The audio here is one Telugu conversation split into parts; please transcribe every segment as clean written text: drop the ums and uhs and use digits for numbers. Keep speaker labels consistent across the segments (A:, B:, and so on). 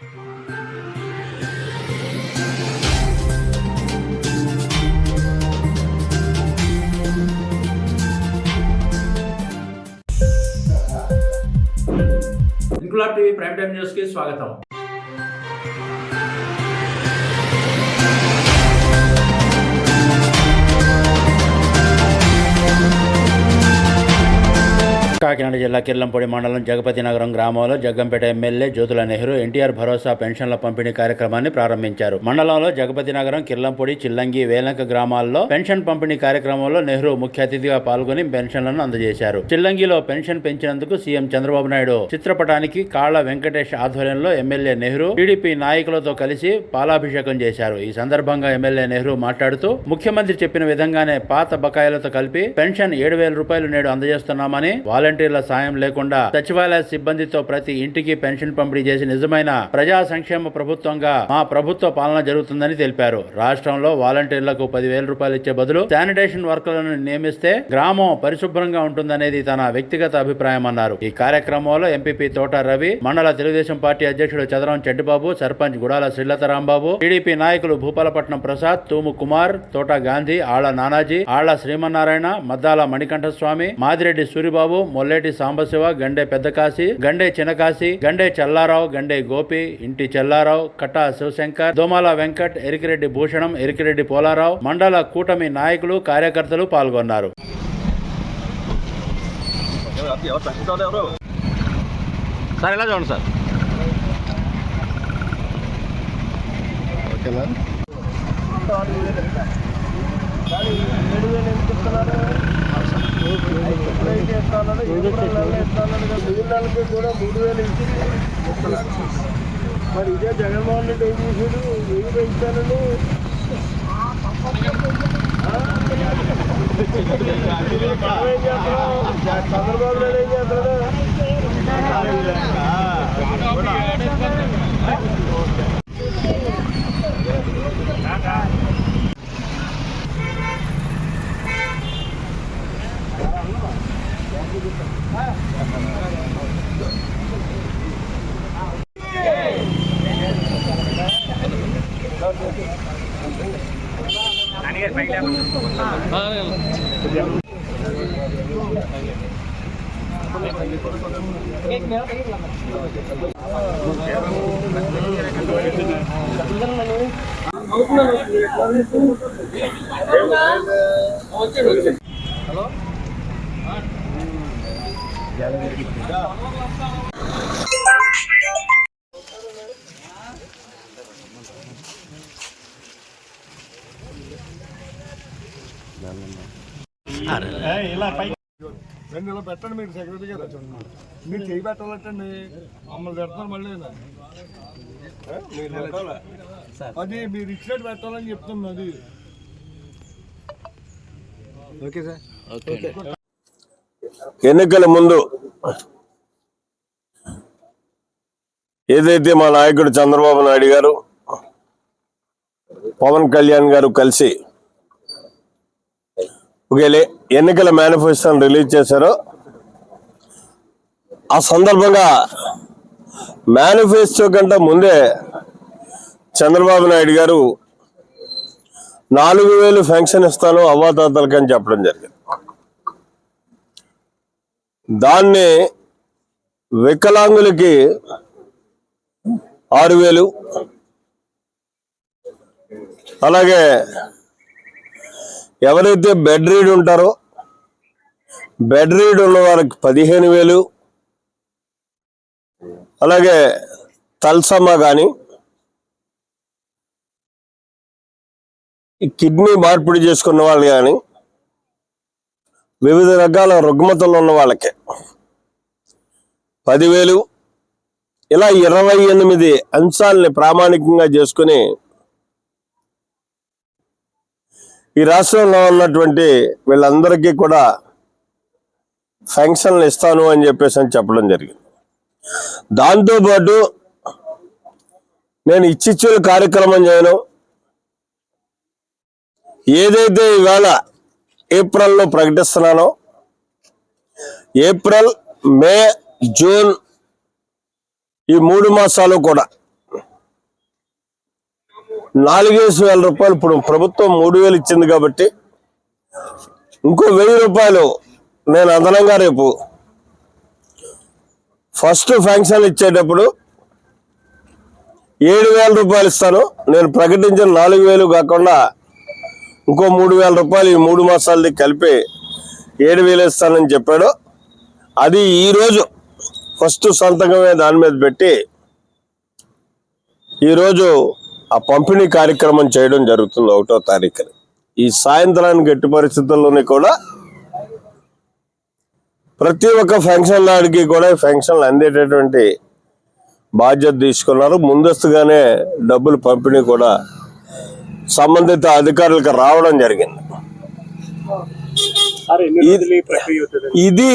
A: Inquilab TV prime time news కి స్వాగతం. కాకినాడ జిల్లా కిర్లంపూడి మండలం జగపతి నగరం గ్రామంలో జగ్గంపేట ఎమ్మెల్యే జ్యోతుల నెహ్రూ ఎన్టీఆర్ భరోసా పెన్షన్ల పంపిణీ కార్యక్రమాన్ని ప్రారంభించారు. మండలంలో జగపతి నగరం, కిర్లంపూడి, చిల్లంగి, వేలంక గ్రామాల్లో పెన్షన్ పంపిణీ కార్యక్రమంలో నెహ్రూ ముఖ్య అతిథిగా పాల్గొని పెన్షన్లను అందజేశారు. చిల్లంగిలో పెన్షన్ పెంచినందుకు సీఎం చంద్రబాబు నాయుడు చిత్రపటానికి కాళ్ల వెంకటేష్ ఆధ్వర్యంలో ఎమ్మెల్యే నెహ్రూ టీడీపీ నాయకులతో కలిసి పాలాభిషేకం చేశారు. ఈ సందర్భంగా ఎమ్మెల్యే నెహ్రూ మాట్లాడుతూ ముఖ్యమంత్రి చెప్పిన విధంగానే పాత బకాయిలతో కలిపి పెన్షన్ 7,000 రూపాయలు నేడు అందజేస్తున్నామని, వాలంటీర్ల సాయం లేకుండా సచివాలయ సిబ్బందితో ప్రతి ఇంటికి పెన్షన్ పంపిణీ చేసి నిజమైన ప్రజా సంక్షేమ ప్రభుత్వంగా మా ప్రభుత్వ పాలన జరుగుతుందని తెలిపారు. రాష్ట్రంలో వాలంటీర్లకు 10,000 రూపాయలు ఇచ్చే బదులు శానిటేషన్ వర్కర్లను నియమిస్తే గ్రామం పరిశుభ్రంగా ఉంటుందనేది తన వ్యక్తిగత అభిప్రాయం అన్నారు. ఈ కార్యక్రమంలో ఎంపీపీ తోట రవి, మండల తెలుగుదేశం పార్టీ అధ్యక్షుడు చదరం చెడ్డిబాబు, సర్పంచ్ గుడాల శ్రీలత రాంబాబు, టీడీపీ నాయకులు భూపాలపట్నం ప్రసాద్, తూము కుమార్, తోట గాంధీ, ఆళ్ల నానాజీ, ఆళ్ల శ్రీమన్నారాయణ, మద్దాల మణికంఠస్వామి, మాదిరెడ్డి సూరిబాబు, మొల్లేటి సాంబశివ, గండే పెద్దకాశి, గండే చినకాశి, గండే చల్లారావు, గండే గోపి, ఇంటి చెల్లారావు, కట్టా శివశంకర్, దోమాల వెంకట్, ఎరికిరెడ్డి భూషణం, ఎరికిరెడ్డి పోలారావు, మండల కూటమి నాయకులు, కార్యకర్తలు పాల్గొన్నారు. సార్ ఎలా చూడండి సార్. ఓకేనా?
B: కూడా 3,000 ఇచ్చి మరి ఇదే జగన్మోహన్ రెడ్డి ఏం చేశాడు? 1,000 పెంచాలని చంద్రబాబు నాయుడు ఏం చేస్తాడు? హలో ఇలా పైకి 2 నెలలు పెట్టండి. మీరు సెక్రటరీ గారు మీరు చేయి పెట్టాలంటండి. మమ్మల్ని పెడతారు మళ్ళీ. అది మీరు ఇచ్చినట్టు పెట్టాలని చెప్తుంది. అది ఓకే సార్.
C: ఎన్నికల ముందు ఏదైతే మా నాయకుడు చంద్రబాబు నాయుడు గారు, పవన్ కళ్యాణ్ గారు కలిసి ఎన్నికల మేనిఫెస్టోను రిలీజ్ చేశారో, ఆ సందర్భంగా మేనిఫెస్టో కంటే ముందే చంద్రబాబు నాయుడు గారు 4,000 పెన్షన్ ఇస్తాను అవ్వాతాతలకి అని చెప్పడం జరిగింది. దాన్ని వికలాంగులకి 6,000, అలాగే ఎవరైతే బెడ్ రీడ్ ఉంటారో బెడ్ రీడ్ ఉన్న వారికి 15,000, అలాగే తల్సమ్మ కానీ కిడ్నీ మార్పిడి చేసుకున్న వాళ్ళు కానీ వివిధ రకాల రుగ్మతలు ఉన్న వాళ్ళకి 10,000, ఇలా 28 అంశాలని ప్రామాణికంగా చేసుకుని ఈ రాష్ట్రంలో ఉన్నటువంటి వీళ్ళందరికీ కూడా పెన్షన్లు ఇస్తాను అని చెప్పేసి చెప్పడం జరిగింది. దాంతోపాటు నేను ఇచ్చిచ్చుల కార్యక్రమం చేయను, ఏదైతే ఇవాళ ఏప్రిల్లో ప్రకటిస్తున్నానో ఏప్రిల్, మే, జూన్ ఈ 3 మాసాలు కూడా 4,000 రూపాయలు ఇప్పుడు ప్రభుత్వం 3,000 ఇచ్చింది కాబట్టి ఇంకో 1,000 రూపాయలు నేను అదనంగా రేపు ఫస్ట్ ఫంక్షన్ ఇచ్చేటప్పుడు 7,000 రూపాయలు ఇస్తాను. నేను ప్రకటించిన 4,000 కాకుండా ఇంకో 3,000 రూపాయలు ఈ 3 మాసాలది కలిపి 7,000 ఇస్తానని చెప్పాడు. అది ఈరోజు ఫస్ట్ సంతకమే దాని మీద పెట్టి ఈరోజు ఆ పంపిణీ కార్యక్రమం చేయడం జరుగుతుంది 1వ తారీఖున. ఈ సాయంత్రానికి ఎట్టి పరిస్థితుల్లోనే కూడా ప్రతి ఒక్క ఫంక్షన్ నాడికి కూడా ఫంక్షన్లు అందేటటువంటి బాధ్యత తీసుకున్నారు. ముందస్తుగానే డబ్బులు పంపిణీ కూడా సంబంధిత అధికారులకు రావడం జరిగింది. ఇది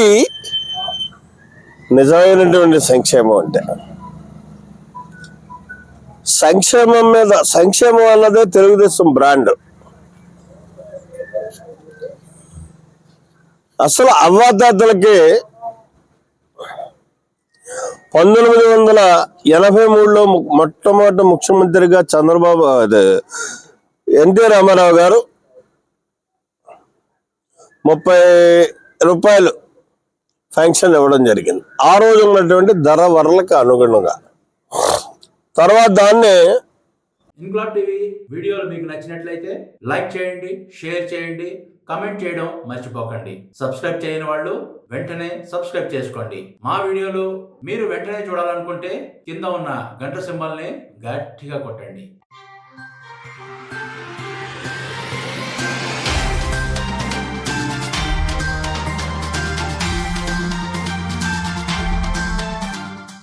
C: నిజమైనటువంటి సంక్షేమం. అంటే సంక్షేమం అన్నదే తెలుగుదేశం బ్రాండ్. అసలు అవ్వాతాతలకి 1983లో మొట్టమొదటి ముఖ్యమంత్రిగా ఎన్టీ రామారావు గారు 30 రూపాయలు ఫంక్షన్ ఇవ్వడం జరిగింది. ఆ రోజు ఉన్నటువంటి ధర వరలకు అనుగుణంగా. తర్వాత దాన్ని
A: ఇన్క్లాబ్ టీవీ వీడియోలు మీకు నచ్చినట్లయితే లైక్ చేయండి, షేర్ చేయండి, కమెంట్ చేయడం మర్చిపోకండి. సబ్స్క్రైబ్ చేయని వాళ్ళు వెంటనే సబ్స్క్రైబ్ చేసుకోండి. మా వీడియోలు మీరు వెంటనే చూడాలనుకుంటే కింద ఉన్న గంట సింబల్ని గట్టిగా కొట్టండి.